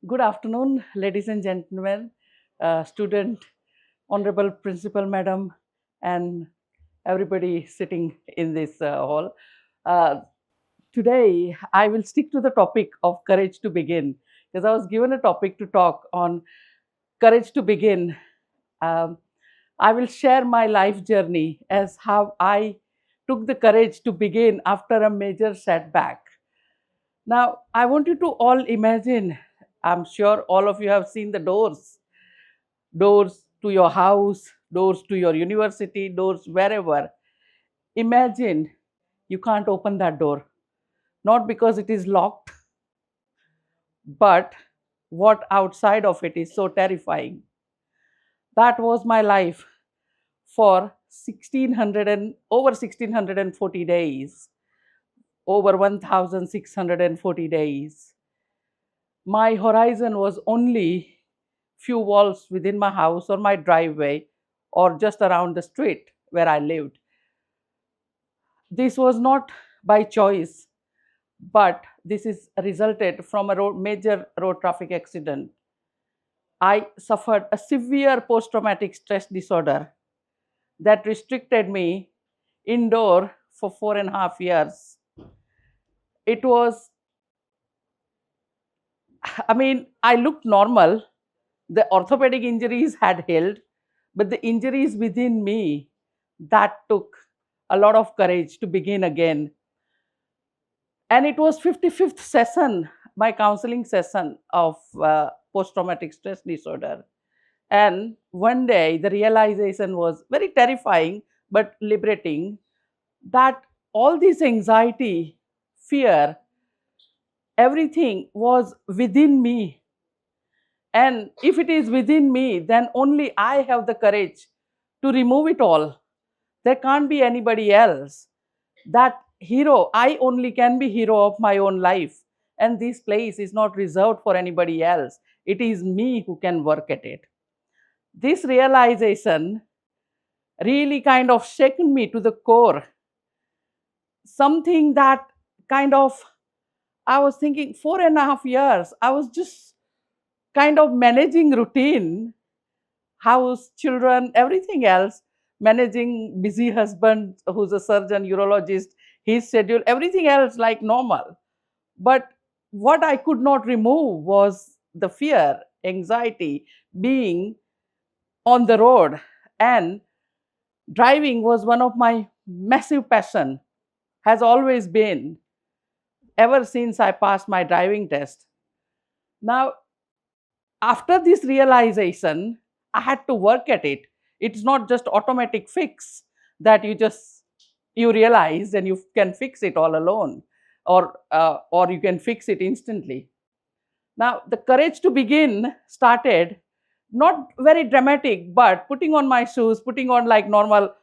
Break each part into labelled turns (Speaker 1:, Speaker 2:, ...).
Speaker 1: Good afternoon, ladies and gentlemen, student, honorable principal madam, and everybody sitting in this hall. Uh, Today, I will stick to the topic of courage to begin because I was given a topic to talk on courage to begin. Um, I will share my life journey as how I took the courage to begin after a major setback. Now, I want you to all imagine, I'm sure all of you have seen the doors to your house, doors to your university, doors wherever. Imagine you can't open that door, not because it is locked, but what outside of it is so terrifying. That was my life for 1600 and over 1640 days, over 1640 days. My horizon was only few walls within my house or my driveway or just around the street where I lived. This was not by choice, but this is resulted from a major road traffic accident. I suffered a severe post-traumatic stress disorder that restricted me indoor for 4.5 years. It was, I looked normal. The orthopedic injuries had healed, but the injuries within me, that took a lot of courage to begin again. And it was 55th session, my counseling session of post-traumatic stress disorder. And one day the realization was very terrifying but liberating, that all this anxiety, fear, everything was within me. And if it is within me, then only I have the courage to remove it all. There can't be anybody else. That hero, I only can be hero of my own life. And this place is not reserved for anybody else. It is me who can work at it. This realization really kind of shaken me to the core. Something that kind of, I was thinking 4.5 years, I was just kind of managing routine, house, children, everything else, managing busy husband who's a surgeon, urologist, his schedule, everything else like normal. But what I could not remove was the fear, anxiety, being on the road. And driving was one of my massive passion, has always been, ever since I passed my driving test. Now, after this realization, I had to work at it. It's not just automatic fix that you realize and you can fix it all alone, or you can fix it instantly. Now, the courage to begin started not very dramatic, but putting on my shoes, putting on like normal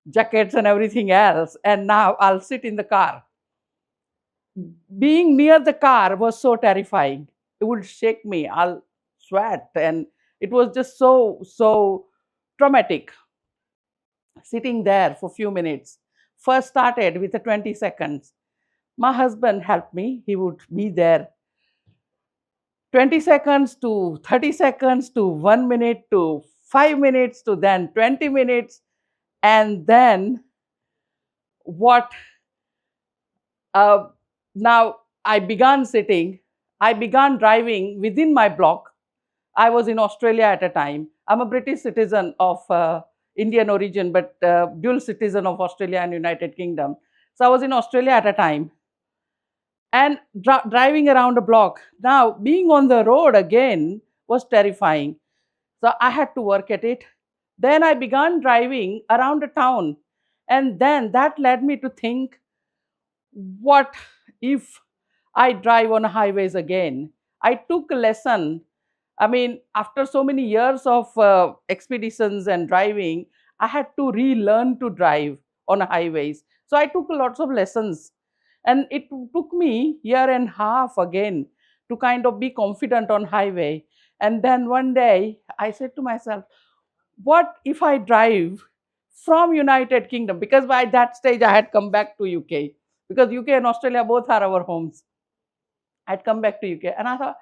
Speaker 1: jackets and everything else, and now I'll sit in the car. Being near the car was so terrifying. It would shake me. I'll sweat, and it was just so traumatic. Sitting there for few minutes. First started with the 20 seconds. My husband helped me. He would be there. 20 seconds to 30 seconds to 1 minute to 5 minutes to then 20 minutes. And then what now I began sitting, I began driving within my block. I was in Australia at a time. I'm a British citizen of Indian origin, but dual citizen of Australia and United Kingdom. So I was in Australia at a time and driving around a block. Now, being on the road again was terrifying. So I had to work at it. Then I began driving around a town. And then that led me to think, what if I drive on highways again? I took a lesson. After so many years of expeditions and driving, I had to relearn to drive on highways. So I took lots of lessons. And it took me year and a half again to kind of be confident on highway. And then one day I said to myself, what if I drive from United Kingdom? Because by that stage I had come back to UK, because UK and Australia both are our homes. I'd come back to UK and I thought,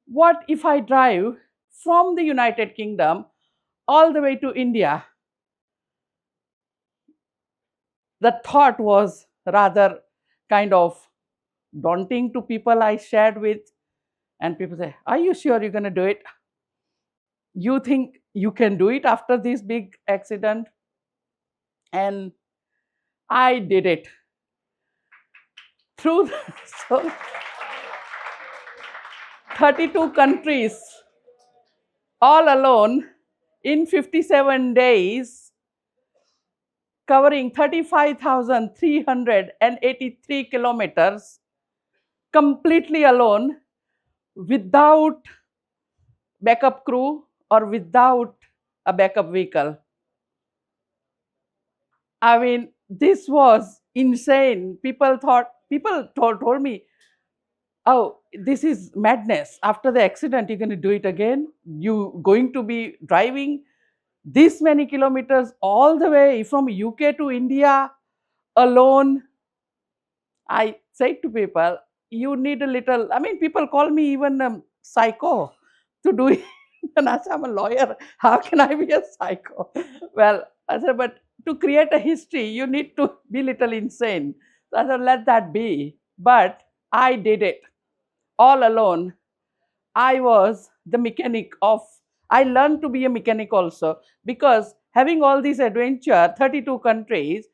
Speaker 1: what if I drive from the United Kingdom all the way to India? The thought was rather kind of daunting to people I shared with. And people say, are you sure you're going to do it? You think you can do it after this big accident? And I did it through so 32 countries all alone in 57 days, covering 35,383 kilometers, completely alone, without backup crew or without a backup vehicle. I mean, this was insane. People told me, oh, this is madness. After the accident, you're going to do it again? You going to be driving this many kilometers all the way from UK to India alone? I say to people, you need a little, I mean, people call me even psycho to do it. And I say, I'm a lawyer. How can I be a psycho? Well, I said, but to create a history, you need to be little insane. So I said, let that be. But I did it all alone. I was the mechanic of, I learned to be a mechanic also, because having all these adventure, 32 countries,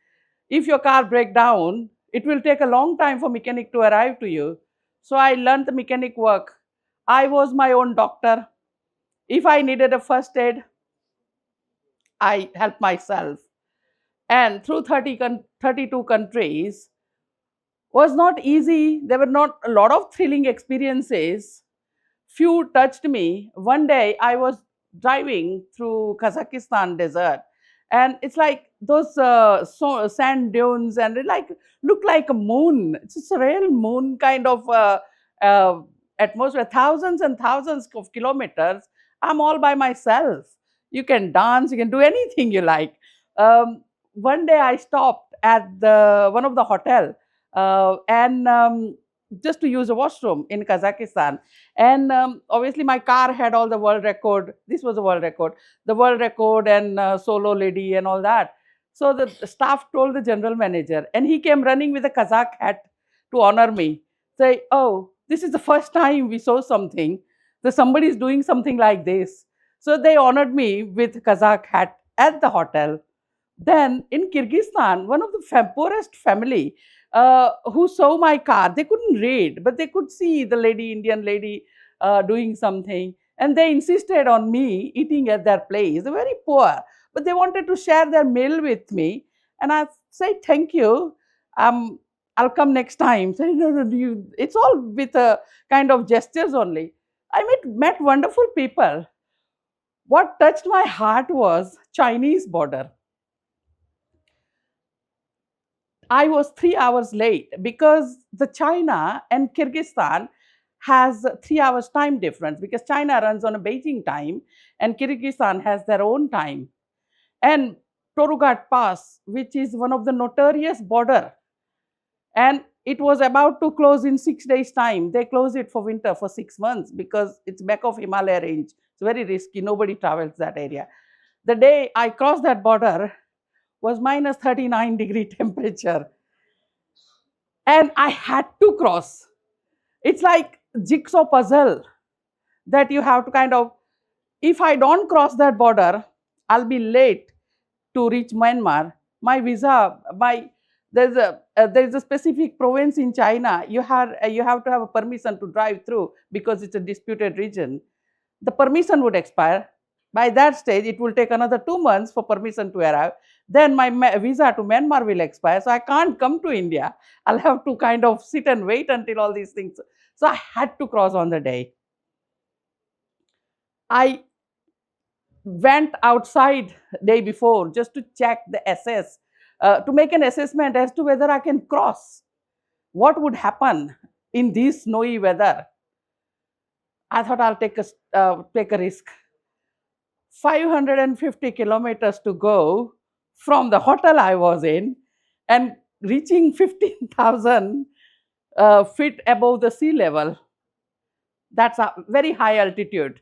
Speaker 1: if your car break down, it will take a long time for mechanic to arrive to you. So I learned the mechanic work. I was my own doctor. If I needed a first aid, I helped myself. And through 32 countries was not easy. There were not a lot of thrilling experiences. Few touched me. One day I was driving through Kazakhstan desert, and it's like those sand dunes, and it like look like a moon. It's a real moon kind of uh, atmosphere. Thousands and thousands of kilometers. I'm all by myself. You can dance. You can do anything you like. One day I stopped at the one of the hotel, and just to use a washroom in Kazakhstan. And obviously my car had all the world record. This was a world record, the world record, and solo lady and all that. So the staff told the general manager, and he came running with a Kazakh hat to honor me. Say, oh, this is the first time we saw something, that somebody is doing something like this. So they honored me with Kazakh hat at the hotel. Then in Kyrgyzstan, one of the poorest family who saw my car, they couldn't read, but they could see the lady, Indian lady, doing something. And they insisted on me eating at their place. They're very poor, but they wanted to share their meal with me. And I said, thank you. I'll come next time. Say, no, no, it's all with a kind of gestures only. I met wonderful people. What touched my heart was Chinese border. I was 3 hours late because the China and Kyrgyzstan has 3 hours time difference, because China runs on a Beijing time and Kyrgyzstan has their own time. And Torugat Pass, which is one of the notorious border, and it was about to close in 6 days time. They closed it for winter for 6 months because it's back of Himalaya range. It's very risky. Nobody travels that area. The day I crossed that border was minus 39-degree temperature. And I had to cross. It's like jigsaw puzzle that you have to kind of, if I don't cross that border, I'll be late to reach Myanmar. My visa, there's a specific province in China. You have to have a permission to drive through because it's a disputed region. The permission would expire. By that stage, it will take another 2 months for permission to arrive. Then my visa to Myanmar will expire. So I can't come to India. I'll have to kind of sit and wait until all these things. So I had to cross on the day. I went outside day before just to check the SS, to make an assessment as to whether I can cross. What would happen in this snowy weather? I thought I'll take a risk. 550 kilometers to go from the hotel I was in, and reaching 15,000 feet above the sea level. That's a very high altitude.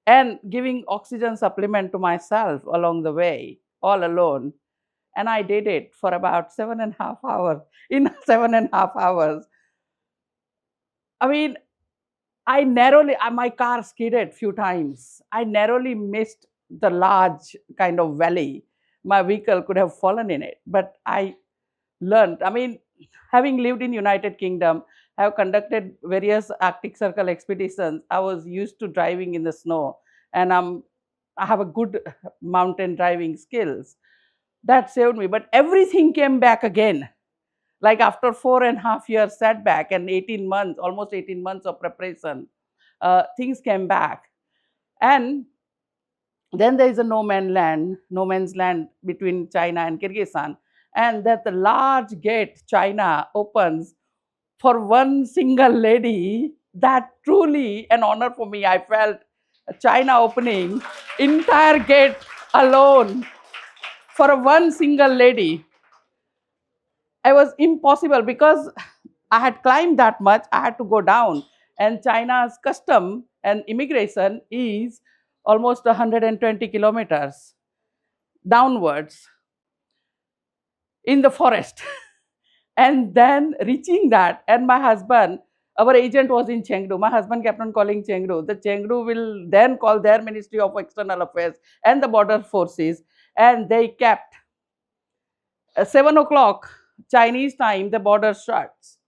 Speaker 1: And giving oxygen supplement to myself along the way, all alone. And I did it for about 7.5 hours. In 7.5 hours, I mean, I narrowly, my car skidded few times. I narrowly missed the large kind of valley. My vehicle could have fallen in it, but I learned. I mean, having lived in United Kingdom, I have conducted various Arctic Circle expeditions. I was used to driving in the snow, and I have a good mountain driving skills. That saved me, but everything came back again. Like after 4.5 years setback and 18 months, almost 18 months of preparation, things came back. And then there is a no man's land between China and Kyrgyzstan. And that the large gate China opens for one single lady, that truly an honor for me. I felt China opening entire gate alone for one single lady. I was impossible because I had climbed that much, I had to go down. And China's custom and immigration is almost 120 kilometers downwards in the forest. And then reaching that, and my husband, our agent was in Chengdu. My husband kept on calling Chengdu. The Chengdu will then call their Ministry of External Affairs and the border forces, and they kept 7 o'clock Chinese time, the border shuts.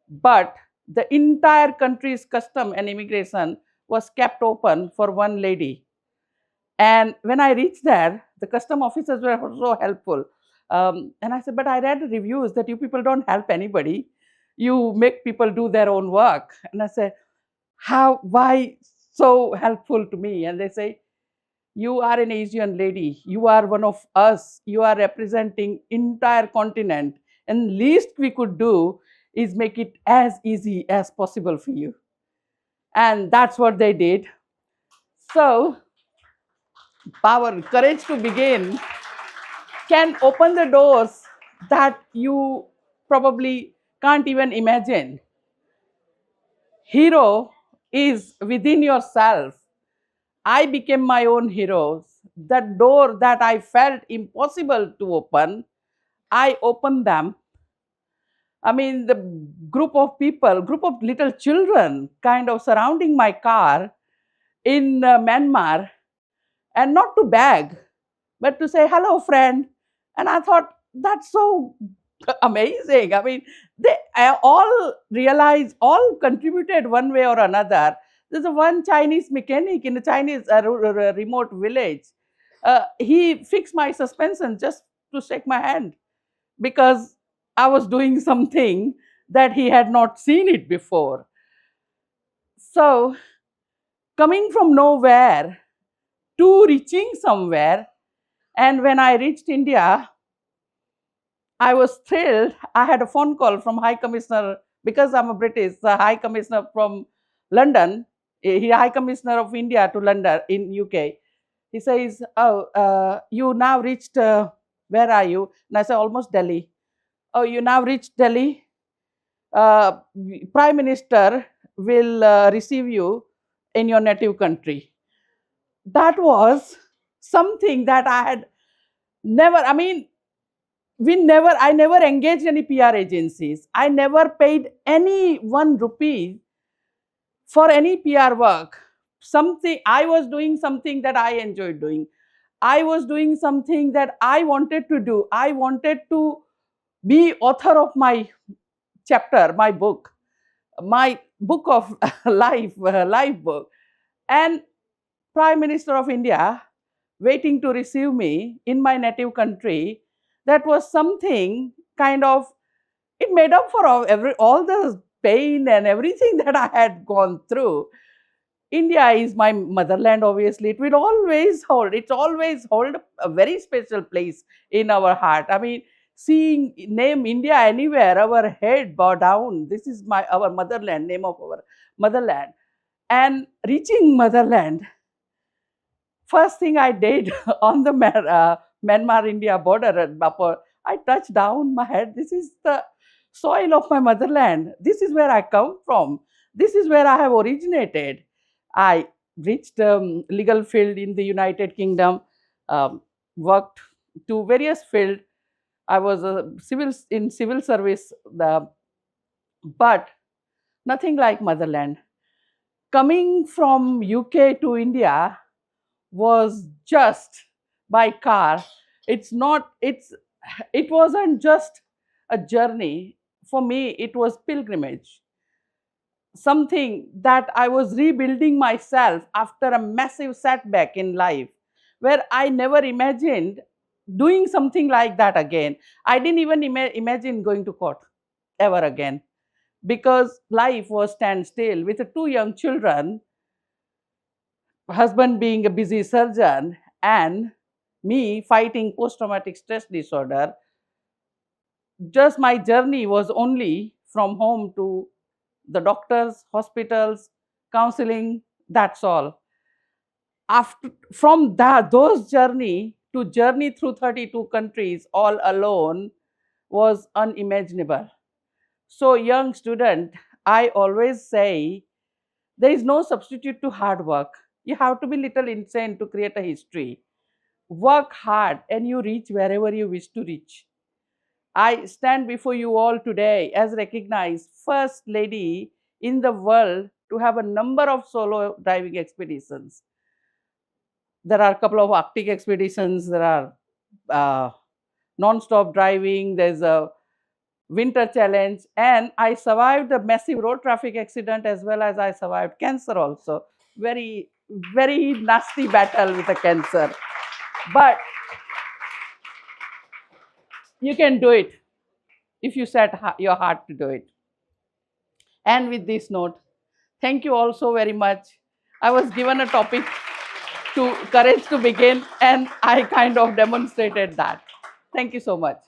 Speaker 1: But the entire country's custom and immigration was kept open for one lady. And when I reached there, the custom officers were so helpful. And I said, but I read reviews that you people don't help anybody. You make people do their own work. And I said, why so helpful to me? And they say, you are an Asian lady. You are one of us. You are representing entire continent. And least we could do is make it as easy as possible for you. And that's what they did. So power, courage to begin can open the doors that you probably can't even imagine. Hero is within yourself. I became my own hero. That door that I felt impossible to open, I opened them. I mean, the group of people, group of little children kind of surrounding my car in Myanmar, and not to beg, but to say, hello, friend. And I thought, that's so amazing. I mean, they all realized, all contributed one way or another. There's a one Chinese mechanic in a Chinese remote village. He fixed my suspension just to shake my hand because I was doing something that he had not seen it before. So, coming from nowhere to reaching somewhere, and when I reached India, I was thrilled. I had a phone call from High Commissioner, because I'm a British, the High Commissioner from London, High Commissioner of India to London in UK. He says, oh, you now reached, where are you? And I said, almost Delhi. Oh, you now reached Delhi? Prime Minister will receive you in your native country. That was something that I had never, I mean, I never engaged any PR agencies. I never paid any 1 rupee for any PR work. I was doing something that I enjoyed doing. I was doing something that I wanted to do. I wanted to be author of my chapter, my book of life book. And Prime Minister of India waiting to receive me in my native country, that was something kind of, it made up for all the pain and everything that I had gone through. India is my motherland, obviously. It's always hold a very special place in our heart. I mean, seeing name India anywhere, our head bow down. This is our motherland, name of our motherland. And reaching motherland, first thing I did on the Myanmar-India border, I touched down my head. This is the soil of my motherland. This is where I come from. This is where I have originated. I reached legal field in the United Kingdom, um, worked to various field. I was a civil service, but nothing like motherland. Coming from UK to India was just by car. It wasn't just a journey. For me, it was pilgrimage, something that I was rebuilding myself after a massive setback in life, where I never imagined doing something like that again. I didn't even imagine going to court ever again, because life was standstill with two young children, husband being a busy surgeon, and me fighting post traumatic stress disorder. Just my journey was only from home to the doctors, hospitals, counseling, that's all. After from that those journey to journey through 32 countries all alone was unimaginable. So young student, I always say there is no substitute to hard work. You have to be little insane to create a history. Work hard and you reach wherever you wish to reach. I stand before you all today as recognized first lady in the world to have a number of solo driving expeditions. There are a couple of Arctic expeditions, there are non-stop driving, there's a winter challenge, and I survived a massive road traffic accident as well as I survived cancer also. Very, very nasty battle with the cancer. But you can do it if you set your heart to do it. And with this note, thank you all so very much. I was given a topic to courage to begin, and I kind of demonstrated that. Thank you so much.